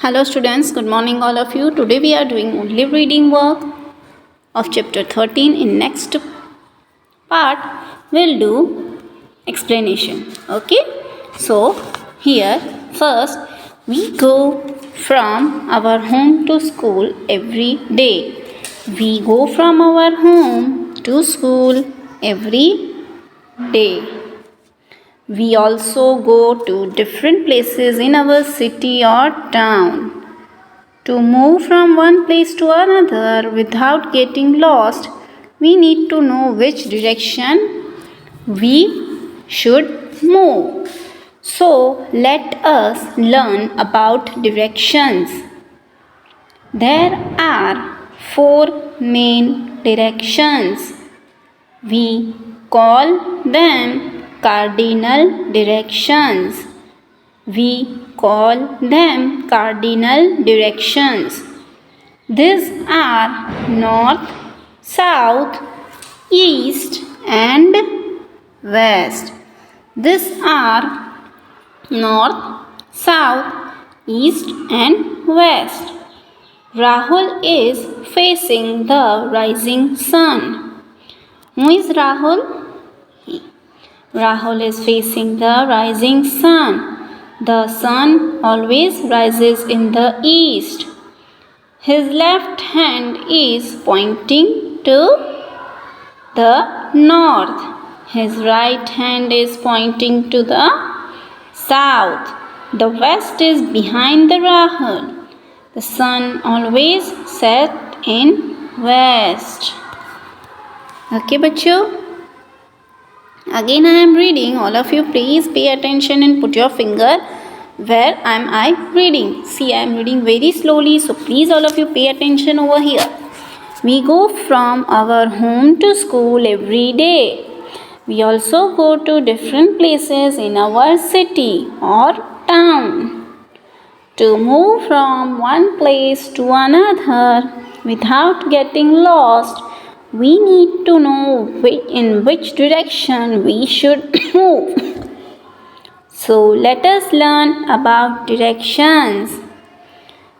Hello students, good morning all of you. Today we are doing only reading work of chapter 13. In next part we'll do explanation. Okay, so here first we go from our home to school every day. We go from our home to school every day. We also go to different places in our city or town. To move from one place to another without getting lost, we need to know which direction we should move. So, let us learn about directions. There are 4 main directions. We call them cardinal directions. We call them cardinal directions. These are north, south, east, and west. These are north, south, east, and west. Rahul is facing the rising sun. Who is Rahul? Rahul is facing the rising sun. The sun always rises in the east. His left hand is pointing to the north. His right hand is pointing to the south. The west is behind the Rahul. The sun always sets in west. Okay, bachcho? Again I am reading. All of you please pay attention and put your finger where am I reading. See, I am reading very slowly, so please all of you pay attention over here. We go from our home to school every day. We also go to different places in our city or town. To move from one place to another without getting lost, we need to know in which direction we should move. So let us learn about directions.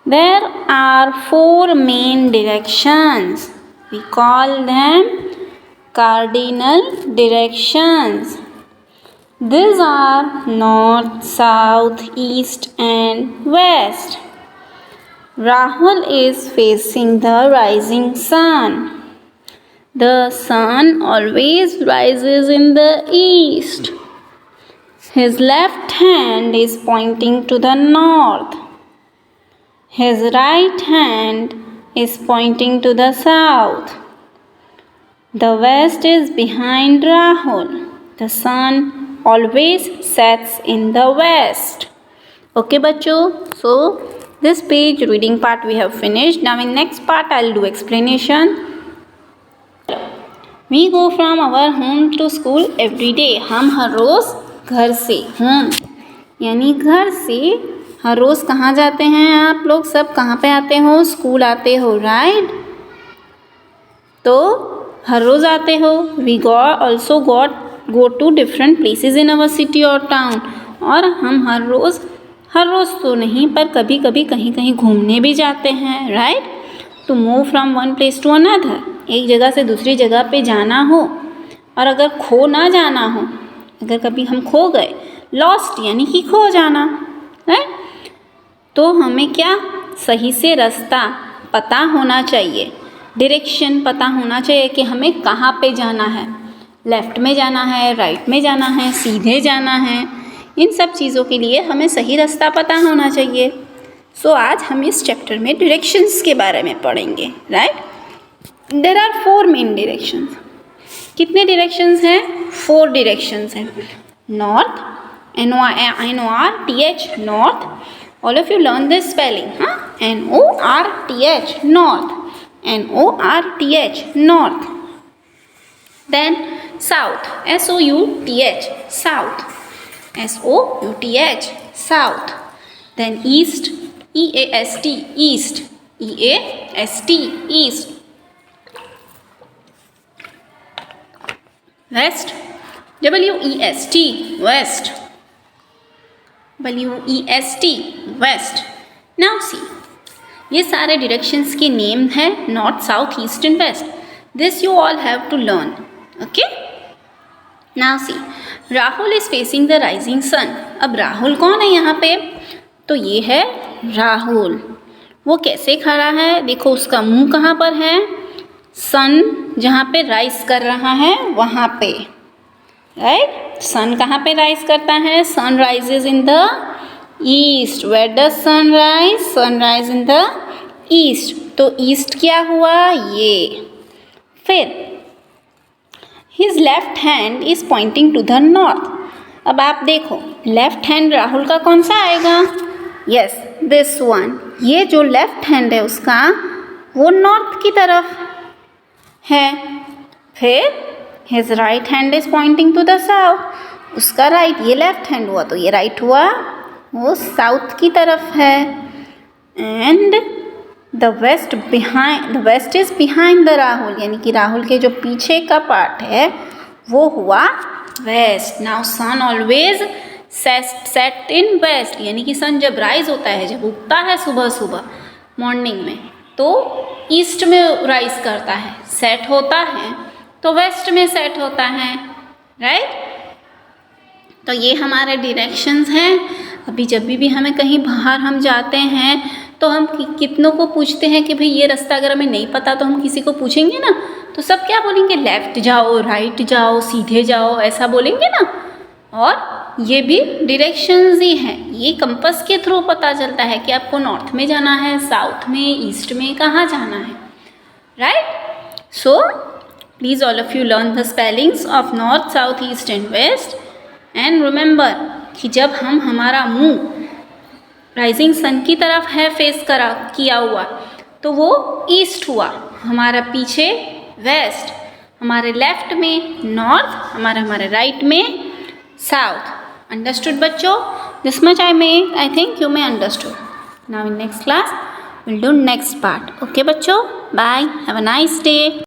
There are 4 main directions. We call them cardinal directions. These are north, south, east, and west. Rahul is facing the rising sun. The sun always rises in the east. His left hand is pointing to the north. His right hand is pointing to the south. The west is behind Rahul. The sun always sets in the west. Okay, bachcho. So, this page reading part we have finished. Now, in next part, I'll do explanation. We go from our home to school every day. हम हर रोज़ घर से यानी घर से हर रोज़ कहाँ जाते हैं आप लोग सब कहाँ पे आते हो स्कूल आते हो राइट तो हर रोज़ आते हो we also go to different places in our city और टाउन और हम हर रोज़ तो नहीं पर कभी कभी कहीं कहीं घूमने भी जाते हैं right to move from one place to another एक जगह से दूसरी जगह पे जाना हो और अगर खो ना जाना हो अगर कभी हम खो गए लॉस्ट यानी कि खो जाना राइट तो हमें क्या सही से रास्ता पता होना चाहिए डायरेक्शन पता होना चाहिए कि हमें कहाँ पे जाना है लेफ़्ट में जाना है राइट में जाना है सीधे जाना है इन सब चीज़ों के लिए हमें सही रास्ता पता होना चाहिए सो आज हम इस चैप्टर में डायरेक्शंस के बारे में पढ़ेंगे right there are 4 main directions कितने डायरेक्शंस हैं 4 डायरेक्शंस हैं north NORTH north all of you learn this spelling NORTH north NORTH north then south SOUTH south SOUTH south then east EAST east EAST east west WEST west WEST west now see, ये सारे directions के name है north, south, east and west. This you all have to learn. Okay, now see, Rahul is facing the rising sun. अब राहुल कौन है यहाँ पे? तो ये है राहुल. वो कैसे खड़ा है? देखो उसका मुंह कहाँ पर है? सन जहाँ पे राइज कर रहा है वहाँ पे, राइट. सन कहाँ पे राइज करता है? Sun rises in the east. Where does sun rise? Sun rise in the east. तो ईस्ट क्या हुआ? ये. फिर his left hand is pointing to the north. अब आप देखो लेफ्ट हैंड राहुल का कौन सा आएगा? Yes, this one. ये जो लेफ्ट हैंड है उसका वो नॉर्थ की तरफ है. फिर his right hand is pointing to the south. उसका राइट, ये लेफ्ट हैंड हुआ तो ये राइट हुआ, वो साउथ की तरफ है. And the west is behind the Rahul, यानी कि राहुल के जो पीछे का पार्ट है वो हुआ वेस्ट. नाउ सन ऑलवेज सेट इन वेस्ट, यानी कि सन जब राइज होता है, जब उगता है सुबह सुबह मॉर्निंग में, तो ईस्ट में राइज करता है. सेट होता है तो वेस्ट में सेट होता है, राइट. तो ये हमारे डायरेक्शंस हैं. अभी जब भी हमें कहीं बाहर हम जाते हैं तो हम कितनों को पूछते हैं कि भाई ये रास्ता अगर हमें नहीं पता तो हम किसी को पूछेंगे ना, तो सब क्या बोलेंगे? लेफ्ट जाओ, राइट जाओ, सीधे जाओ, ऐसा बोलेंगे ना. और ये भी डायरेक्शंस ही हैं. ये कंपास के थ्रू पता चलता है कि आपको नॉर्थ में जाना है, साउथ में, ईस्ट में, कहाँ जाना है, right. So please all of you learn the spellings of north, south, east and west. And remember कि जब हम हमारा मुंह राइजिंग सन की तरफ है फेस किया हुआ तो वो ईस्ट हुआ, हमारा पीछे वेस्ट, हमारे लेफ्ट में नॉर्थ, हमारे राइट में साउथ. अंडरस्टूड बच्चों? This much I think you may understood. Now in next class we'll do next part. Okay बच्चों, bye, have a nice day.